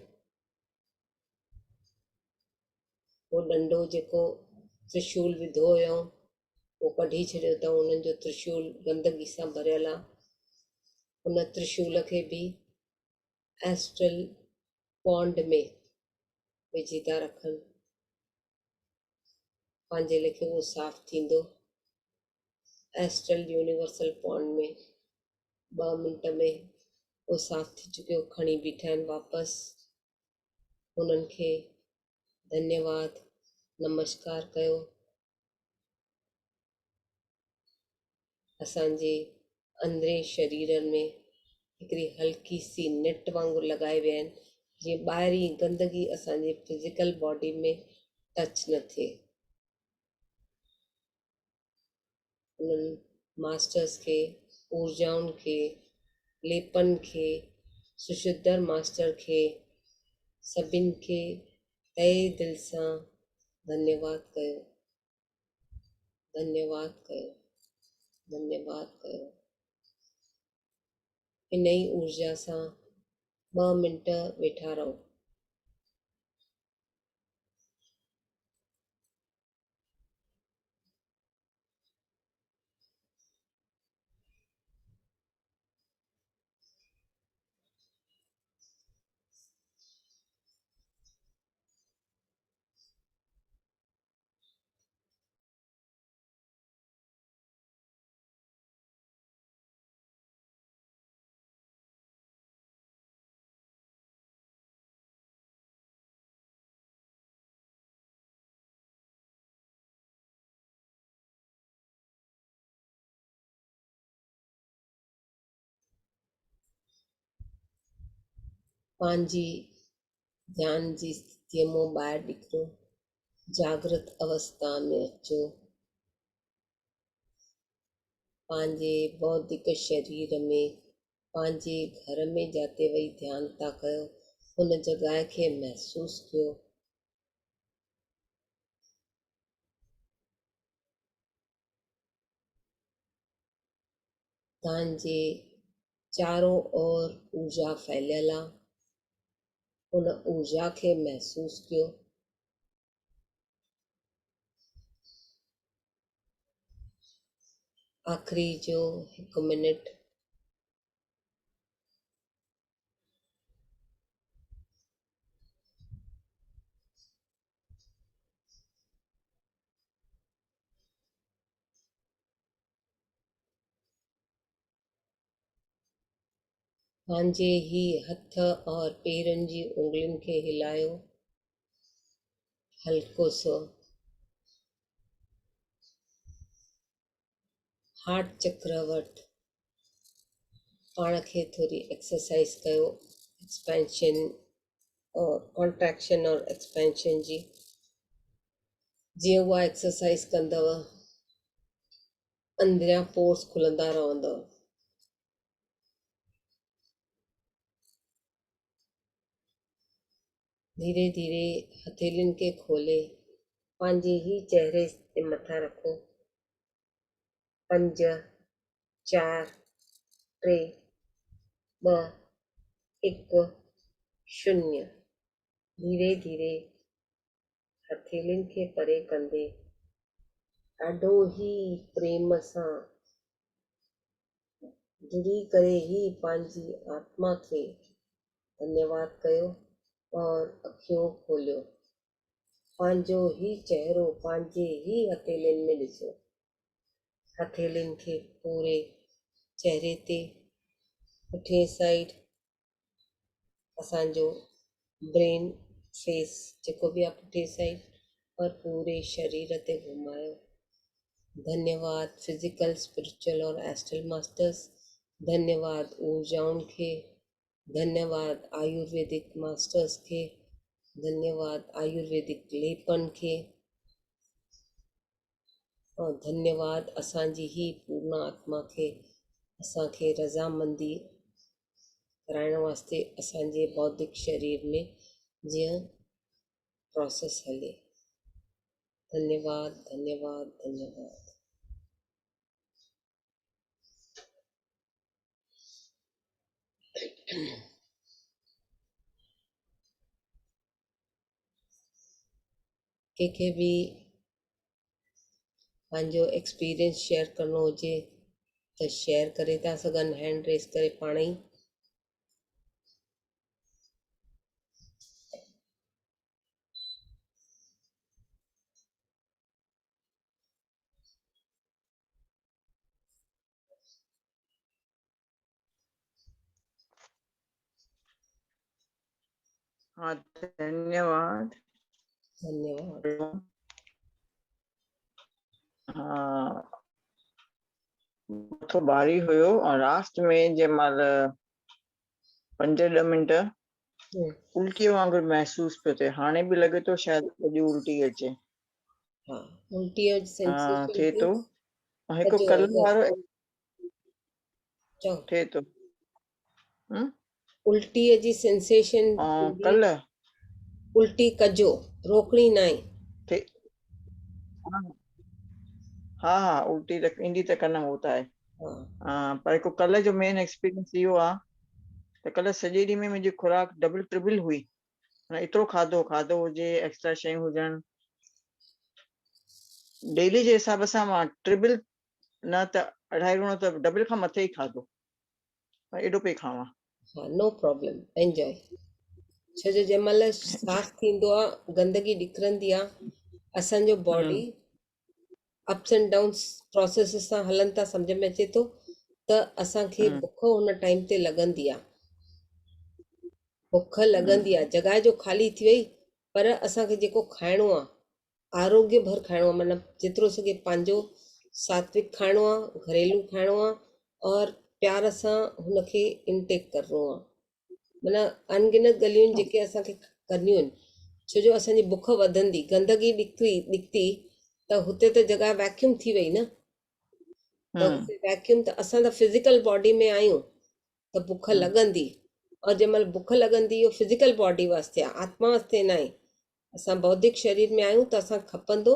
उहो डंडो जेको त्रिशूल विधो हुयो, उहो कढी छॾियो अथऊं। उन्हनि जो त्रिशूल गंदगी सां भरियल आहे। उन त्रिशूल खे बि एस्ट्रल पॉन्ड में विझी था रखनि। पंहिंजे लेखे उहो साफ़ थींदो। एस्ट्रल यूनिवर्सल पॉन्ड में 2 मिंट में उहो साफ़ थी चुकियो। खणी बीठा आहिनि वापसि। उन्हनि खे धन्यवाद, नमस्कार कयो। असांजे अंदरे शरीर में हिकिड़ी हल्की सी नेट वांगुरु लॻाए विया आहिनि, जीअं ॿाहिरी गंदगी असांजे फिज़िकल बॉडी में टच न थिए। उन्हनि मास्टर्स खे, ऊर्जाउनि खे, लेपन खे, सुशुद्धर मास्टर खे, सभिनि खे तहे दिलि सां धन्यवाद कयो, धन्यवाद कयो, धन्यवाद कयो। इन ई ऊर्जा सां 2 मिंट वेठा रहो। पंहिंजी ध्यान जी स्थितीअ मां ॿाहिरि निकिरो, जागृत अवस्था में अचो। पंहिंजे बौद्धिक शरीर में, पंहिंजे घर में जाते वेही ध्यानु था कयो, हुन जॻह खे महसूस कयो। तव्हांजे चारों ओर ऊर्जा फैलियल आहे, उन ऊर्जा खे महसूस कयो। आख़िरी जो 1 मिनट पंहिंजे ही हथ और पेरनि जी उंगलियुनि खे हिलायो, हल्को सो। हार्ट चक्र वटि पाण खे थोरी एक्सरसाइज कयो, एक्सपेंशन और कॉन्ट्रैक्शन और एक्सपेंशन जी। जीअं उहा एक्सरसाइज कंदव अंदरियां पोर्स खुलंदा रहंदव। धीरे धीरे हथेलियुनि खे खोले पंहिंजे ही चेहरे ते मथां रखो। 5 4 3 2 1 0। धीरे धीरे हथेलियुनि खे परे कंदे ॾाढो ई प्रेम सां जुड़ी करे ही पंहिंजी आत्मा खे धन्यवाद कयो और अखियूं खोलियो। पंहिंजो ही चेहरो पंहिंजे ही हथेलियुनि में ॾिसो। हथेलियुनि खे पूरे चेहरे ते, पुठिए साइड असांजो ब्रेन फेस जेको बि आहे पुठिए साइड, और पूरे शरीर ते घुमायो। धन्यवाद फिजिकल, स्पिरिचुअल और एस्ट्रल मास्टर्स। धन्यवाद ऊर्जाउनि खे। धन्यवाद आयुर्वेदिक मास्टर्स खे। धन्यवाद आयुर्वेदिक लेपन खे। और धन्यवाद असांजी ही पूर्ण आत्मा खे असांखे रज़ामंदी कराइण वास्ते असांजे बौद्धिक शरीर में जीअं प्रोसेस हले। धन्यवाद धन्यवाद धन्यवाद। कंहिंखे बि पंहिंजो एक्सपीरियंस शेयर करिणो हुजे त शेयर करे था सघनि, हैंड रेस करे पाण ई। हाँ, धन्यवाद। धन्यवाद। हाँ, तो भारी हुयो और लास्ट में जे महिल 5-10 मिंट उल्टी वांगुरु महसूस पियो थिए। हाणे बि लॻे थो शायदि अॼु उल्टी अचे। हाँ, उल्टी जो सेंसेशन थिए थो। हिकु कजो कल्ह अगरि वारो चओ थिए थो। उल्टीअ जी सेंसेशन कल्ह उल्टी कजो, रोकणी न आहे। हाँ हाँ, उल्टी त ईंदी त कन, हो त आहे। पर हिकु कल्ह जो मेन एक्सपीरियंस इहो आहे त कल्ह सॼे ॾींहं में मुंहिंजी खुराक डबल ट्रिबल हुई। एतिरो खाधो हुजे, एक्स्ट्रा शयूं हुजनि, डेली जे हिसाब सां मां ट्रिबल न त 2.5 गुणो त डबल खां मथे ई खाधो। एॾो पई खावां। हाँ, नो प्रॉब्लम, एंजॉय। छो जो जंहिं महिल साफ़ थींदो आहे, गंदगी निकिरंदी आहे, असांजो body ups and downs process सां हलनि था, सम्झ में अचे थो त असांखे बुख हुन टाइम ते लॻंदी आहे। बुख लॻंदी आहे, जॻह जो ख़ाली थी वई, पर असांखे जेको खाइणो आहे आरोग्य भर खाइणो आहे, माना जेतिरो सघे पंहिंजो सात्विक खाइणो आहे, घरेलू खाइणो आहे, और प्यार सां हुनखे इनटेक करिणो आहे। माना अनगिनत ॻाल्हियूं जेके असांखे करणियूं आहिनि। छो जो असांजी बुख वधंदी, गंदगी निकिती त हुते त जॻह वैक्यूम थी वई न। त हुते वैक्यूम त असां त फिज़िकल बॉडी में आहियूं त बुख लॻंदी। और जंहिंमहिल बुख लॻंदी इहो फिज़िकल बॉडी वास्ते आहे, आत्मा वास्ते न आहे। असां बौद्धिक शरीर में आहियूं त असां खपंदो,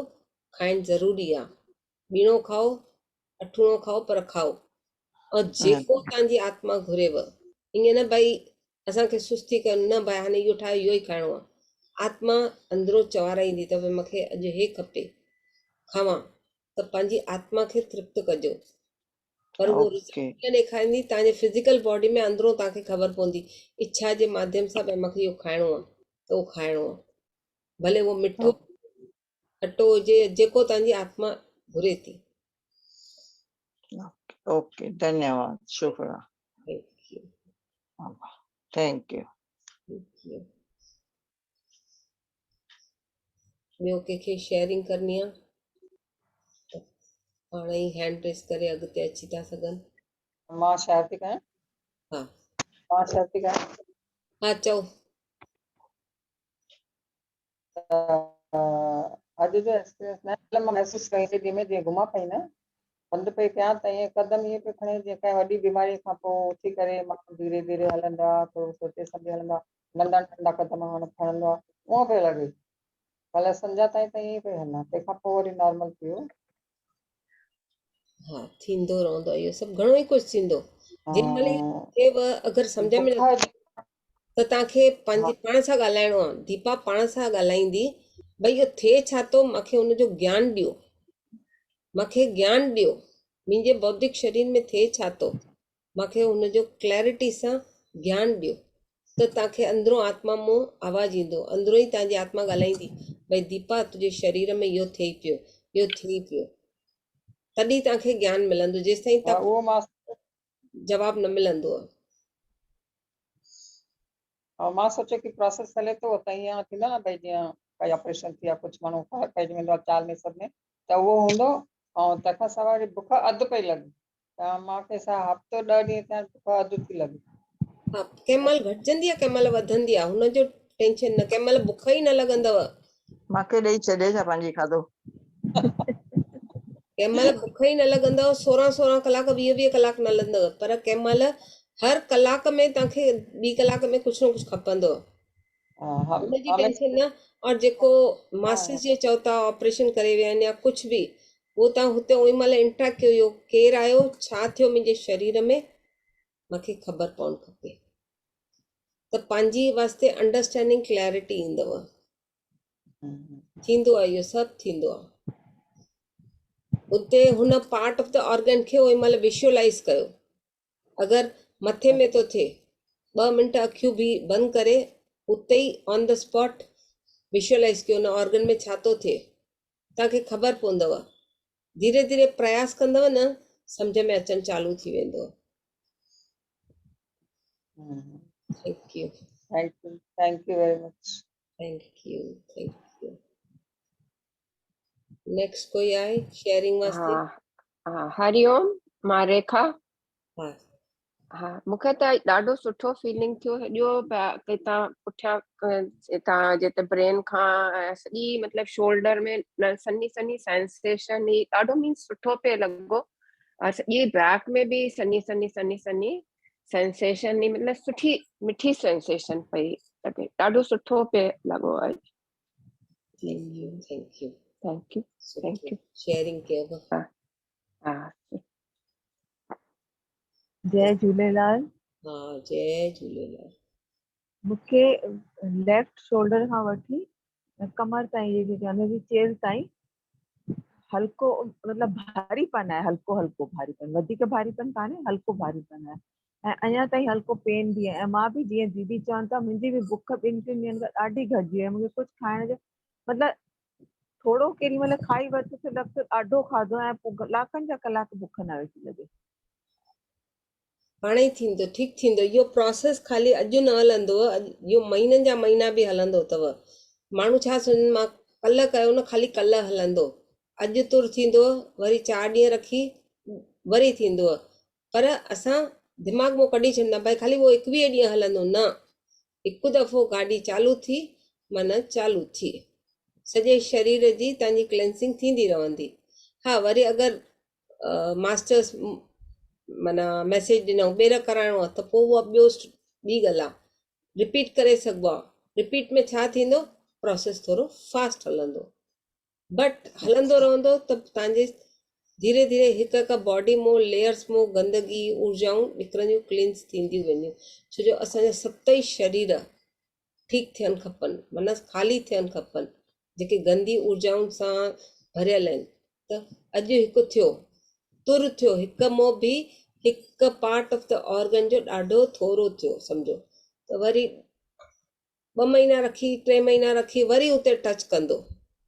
खाइणु ज़रूरी आहे। ॿीणो खाओ, अठूणो खाओ, पर खाओ। और जेको तव्हांजी आत्मा घुरेव, ईअं न भई असांखे सुस्ती कनि, न भई हाणे इहो ठाहे इहो ई खाइणो आहे। आत्मा अंदरो चवाराईंदी त भई मूंखे अॼु हे खपे, खावां, त पंहिंजी आत्मा खे तृप्त कजो। पर उहो रिज़ल्ट न ॾेखारींदी, तव्हांजे फिज़िकल बॉडी में अंदरो तव्हांखे ख़बर पवंदी इच्छा जे माध्यम सां भई मूंखे इहो खाइणो आहे त उहो खाइणो आहे, भले उहो मिठो खटो हुजे, जेको तव्हांजी आत्मा घुरे थी। ओके, धन्यवाद, शुक्रिया, थैंक यू। ॿियो कंहिंखे शेयरिंग करणी आहे त पाण ई हैंड रेस करे अॻिते अची था सघनि। मां शेयर थी कयां? हा मां शेयर थी कयां? हा चओ। अॼु जो एक्सपीरियंस न मां महसूसु कई थी, जंहिंमें जीअं घुमां पई न, पंधु पई कयां त ईअं कदम ईअं पियो खणे जीअं कंहिं वॾी बीमारी खां पोइ उथी करे माण्हू धीरे धीरे हलंदो आहे, थोरो सोचे सम्झे हलंदो आहे, नंढा नंढा कदम हाणे खणंदो आहे, उहो पियो लॻे। कल्ह संझा ताईं त ईअं पियो हलां, तंहिंखां पोइ वरी नॉर्मल थी वियो। हा थींदो रहंदो आहे, इहो सभु घणो ई कुझु थींदो। जंहिंमहिल अगरि सम्झ में त तव्हांखे पंहिंजे पाण सां ॻाल्हाइणो आहे। दीपा पाण सां ॻाल्हाईंदी भई इहो थिए छा थो, मूंखे हुनजो ज्ञान ॾियो, मूंखे ज्ञान ॾियो, मुंहिंजे बौद्धिक शरीर में थिए छा थो, मूंखे हुनजो क्लैरिटी सां ज्ञान ॾियो। त तव्हांखे अंदरो आत्मा मां आवाज़ ईंदो, अंदरो ई तव्हांजी आत्मा ॻाल्हाईंदी भई दीपा तुंहिंजे शरीर में इहो थिए पियो, इहो थिए पियो। तॾहिं तव्हांखे ज्ञान मिलंदो, जेसिताईं तव्हां जवाबु न मिलंदो आहे। मां सोचियो कि प्रोसेस हले थो त ईअं थींदो न भई जीअं काई ऑपरेशन थी आहे, कुझु माण्हू फ़र्क़ु पइजी वेंदो आहे चाल में सभ में, त उहो हूंदो। ऐं तंहिंखां सवाइ वरी बुख अधु पई लॻे, त मूंखे छा हफ़्तो 10 ॾींहं थिया बुख अधु थी लॻे। हा कंहिं महिल घटिजंदी आहे, कंहिं महिल वधंदी आहे, हुनजो टेंशन न। कंहिं महिल बुख ई न लॻंदव, मूंखे ॾेई छॾे छा पंहिंजी खाधो। कंहिं महिल बुख ई न लॻंदव, 16 कलाक 20 कलाक न लॻंदव, पर कंहिं महिल हर कलाक में तव्हांखे ॿी कलाक में कुझु न कुझु खपंदो, हुनजी टेंशन न। और जेको मास्टर्स जीअं चओ था ऑपरेशन करे विया आहिनि या कुझु बि, उहो तव्हां हुते ओॾी महिल इंट्रैक्ट कयो, केरु आयो, छा थियो मुंहिंजे शरीर में, मूंखे ख़बर पवणु खपे। त पंहिंजी वास्ते अंडरस्टैंडिंग क्लैरिटी ईंदव। थींदो आहे, इहो सभु थींदो आहे। उते हुन पार्ट ऑफ द ऑर्गन खे ओॾी महिल विजुअलाइज़ कयो। अगरि मथे में थो थिए, 2 मिंट अखियूं बि बंदि करे उते ई ऑन द स्पॉट विजुअलाइज़ कयो हुन ऑर्गन में छा थो थिए, तव्हांखे ख़बर पवंदव। धीरे धीरे प्रयास कंदव न, सम्झ में अचणु चालू थी वेंदो। Thank you, thank U very much, thank you, thank U. Next कोई आहे शेयरिंग वास्ते? हा हरिओम, मां रेखा। हा हा मूंखे त ॾाढो सुठो फीलिंग थियो हेॾो कि तव्हां पुठियां तव्हां जिते ब्रेन खां सॼी मतिलबु शोल्डर में सन्ही सन्ही सेंसेशन ई ॾाढो मीन्स सुठो पियो लॻो। सॼी बैक में बि सन्ही सन्ही सन्ही सन्ही सेंसेशन ई मतिलबु सुठी मिठी सेंसेशन पई लॻे, ॾाढो सुठो पियो लॻो अॼु। Thank you, thank you, thank you, thank U sharing कयो। हा जय झूलेलाल। हा जय झूलेलाल। मूंखे लेफ्ट शोल्डर खां वठी कमर ताईं जेकी चवंदा आहिनि चेर ताईं हल्को मतिलबु भारीपन आहे, हल्को हल्को भारीपन, वधीक भारीपन कान्हे, हल्को भारीपन आहे। ऐं अञा ताईं हल्को पेन बि आहे। ऐं मां बि जीअं दीदी चवनि था, मुंहिंजी बि बुख 2-3 ॾींहंनि खां ॾाढी घटिजी आहे। मूंखे कुझु खाइण जो मतिलबु थोरो केॾी महिल खाई वरितो त लॻे ॾाढो खाधो ऐं पोइ कलाकनि जा कलाक बुख न वेठी लॻे। हाणे ई थींदो, ठीकु थींदो। इहो प्रोसेस ख़ाली अॼु न हलंदो, इहो महीननि जा महीना बि हलंदो अथव। माण्हू छा सम्झनि मां कल्ह कयो न, ख़ाली कल्ह हलंदो, अॼु तुर थींदो, वरी 4 ॾींहं रखी वरी थींदो। पर असां दिमाग़ मां कढी छॾंदा भई ख़ाली उहो 21 ॾींहं हलंदो, न। हिकु दफ़ो गाॾी चालू थी माना चालू थी, सॼे शरीर जी तव्हांजी क्लेंसिंग थींदी रहंदी। हा वरी अगरि मास्टर्स माना मैसेज ॾिनऊं ॿेर कराइणो आहे त पोइ उहा ॿियो ॿी ॻाल्हि आहे रिपीट करे सघिबो आहे। रिपीट में छा थींदो, प्रोसेस थोरो फास्ट हलंदो, बट हलंदो रहंदो त तव्हांजे धीरे धीरे हिकु हिकु बॉडी मां लेयर्स मां गंदगी ऊर्जाऊं निकिरंदियूं, क्लींस थींदियूं वेंदियूं। छो जो असांजा 7 ई शरीर ठीकु थियणु खपनि, माना ख़ाली थियणु खपनि, जेके गंदी ऊर्जाउनि सां भरियल आहिनि। त अॼु हिकु थियो, तुर थियो, हिकु मां बि हिकु पार्ट ऑफ द ऑर्गन जो ॾाढो थोरो थियो सम्झो, त वरी 2 महीना रखी 3 महीना रखी वरी उते टच कंदो,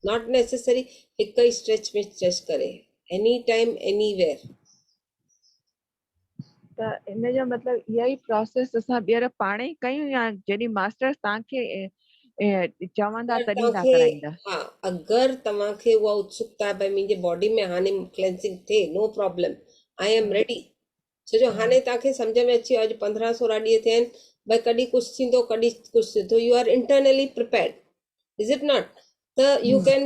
नॉट नेसेसरी हिकु ई स्ट्रेच में स्ट्रेच करे, एनी टाइम एनीवेयर। त इन जो मतिलबु इहा ई प्रोसेस असां ॿीहर पाण ई कयूं या जॾहिं मास्टर तव्हांखे चवंदा तॾहिं तव्हां कराईंदा? हा, अगरि तव्हांखे उहा उत्सुकता भई मुंहिंजे बॉडी में हाणे क्लेंसिंग थिए, नो प्रॉब्लम, आई एम रेडी। छो जो हाणे तव्हांखे सम्झ में अची वियो अॼु 15-16 ॾींहं थिया आहिनि, भई कॾहिं कुझु थींदो कॾहिं कुझु थींदो, you are internally prepared, is it not? त यू कैन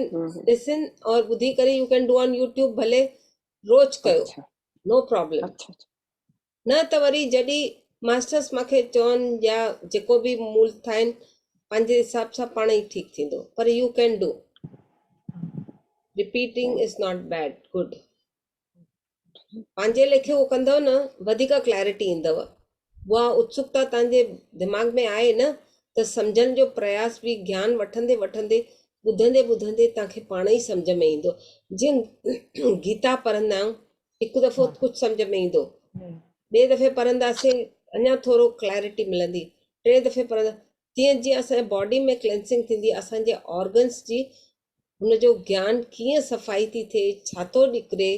लिसन और ॿुधी करे you can do on YouTube, भले रोज कयो, नो प्रॉब्लम। न त वरी जॾहिं मास्टर्स मूंखे चवनि या जेको बि मूल ठाहिनि, पंहिंजे हिसाब सां पाण ई ठीकु थींदो, पर U can do, repeating is not bed, good. पंहिंजे लेखे उहो कंदव न, वधीक क्लैरिटी ईंदव। उहा उत्सुकता तव्हांजे दिमाग़ में आहे न, त सम्झण जो प्रयास बि ज्ञान वठंदे वठंदे ॿुधंदे ॿुधंदे तव्हांखे पाण ई सम्झ में ईंदो। जीअं गीता पढ़ंदा आहियूं, हिकु दफ़ो कुझु सम्झ में ईंदो, ॿिए दफ़े पढ़ंदासीं अञा थोरो क्लैरिटी मिलंदी, 3 दफ़े पढ़ंदा, तीअं जीअं असांजे बॉडी में क्लेंसिंग थींदी, असांजे ऑर्गन्स जी हुनजो ज्ञान कीअं सफ़ाई थी थिए, छा थो निकिरे,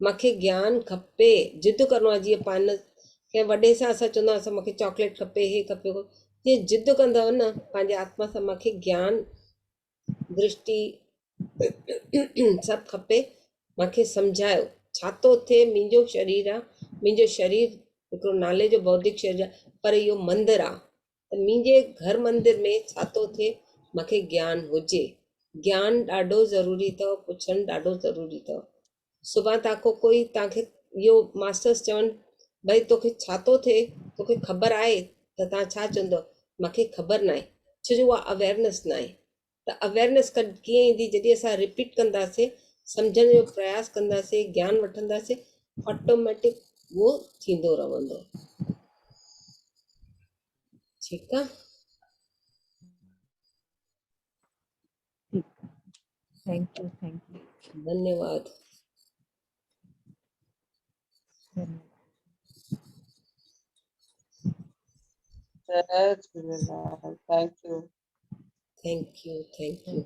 मूंखे ज्ञान खपे, जिद करिणो आहे। जीअं पाण कंहिं वॾे सां असां चवंदा असां मूंखे चॉकलेट खपे, हे खपे, तीअं जिद कंदव न पंहिंजे आत्मा सां, मूंखे ज्ञान, दृष्टि सभु खपे, मूंखे सम्झायो छा थो थिए। मुंहिंजो शरीर आहे, मुंहिंजो शरीर हिकिड़ो नाले जो बौद्धिक शरीर आहे, पर इहो मंदिर आहे, त मुंहिंजे घर मंदिर में छा थो थिए, मूंखे ज्ञान हुजे। ज्ञान ॾाढो ज़रूरी अथव, पुछणु ॾाढो ज़रूरी अथव। सुभाणे कोई तव्हांखे इहो मास्टर्स चवनि भई तोखे छा थो थिए, तोखे ख़बर आहे, त तव्हां छा चवंदव, मूंखे ख़बर न आहे, छो जो उहा अवेयरनेस न आहे। त अवेयरनेस कीअं ईंदी, जॾहिं असां रिपीट कंदासीं, सम्झण जो प्रयास कंदासीं, ज्ञान वठंदासीं, ऑटोमेटिक उहो थींदो रहंदो। ठीकु आहे, थैंक यू, थैंक यू, धन्यवाद। जय Jhulelal, thank you. Thank you, thank U.